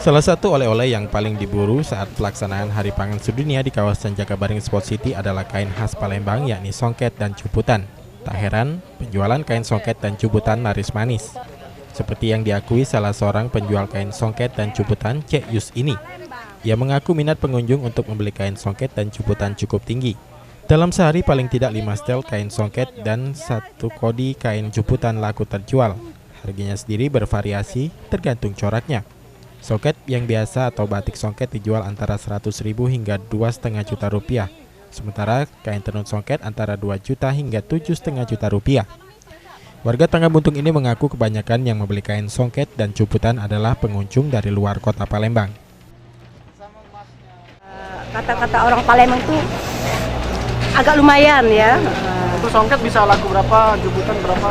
Salah satu oleh-oleh yang paling diburu saat pelaksanaan Hari Pangan Sedunia di kawasan Jakabaring Sport City adalah kain khas Palembang, yakni songket dan cuputan. Tak heran, penjualan kain songket dan cuputan laris manis. Seperti yang diakui salah seorang penjual kain songket dan cuputan, Cek Yus ini. Ia mengaku minat pengunjung untuk membeli kain songket dan cuputan cukup tinggi. Dalam sehari paling tidak 5 setel kain songket dan 1 kodi kain cuputan laku terjual. Harganya sendiri bervariasi tergantung coraknya. Songket yang biasa atau batik songket dijual antara 100.000 hingga 2,5 juta rupiah. Sementara kain tenun songket antara 2 juta hingga 7,5 juta rupiah. Warga Tangga Buntung ini mengaku kebanyakan yang membeli kain songket dan cuputan adalah pengunjung dari luar kota Palembang. Kata-kata orang Palembang itu agak lumayan ya. Itu songket bisa laku berapa, cuputan berapa?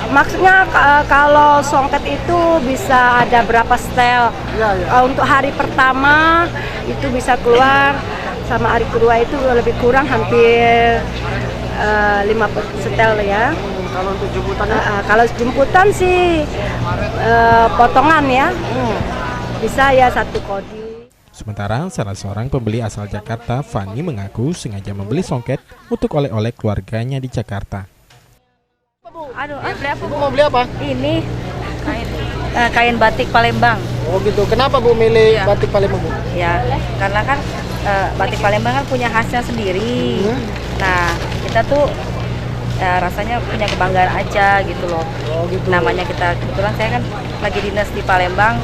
Maksudnya kalau songket itu bisa ada berapa setel. Ya. Untuk hari pertama itu bisa keluar, sama hari kedua itu lebih kurang hampir 5 setel ya. Kalau untuk jemputan? Kalau jemputan sih potongan ya, bisa ya 1 kodi. Sementara salah seorang pembeli asal Jakarta, Fani, mengaku sengaja membeli songket untuk oleh-oleh keluarganya di Jakarta. Aduh, beli apa? Bu mau beli apa? Ini kain batik Palembang. Oh gitu, kenapa Bu milih batik Palembang Bu? Ya, karena kan batik Palembang kan punya khasnya sendiri. Nah, kita tuh rasanya punya kebanggaan aja gitu loh. Oh gitu. Namanya kita, kebetulan saya kan lagi dinas di Palembang.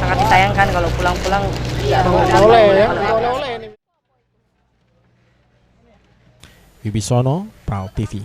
Sangat disayangkan kalau pulang-pulang nggak Oleh ya, oleh-oleh ini. Wibisono, PAL TV.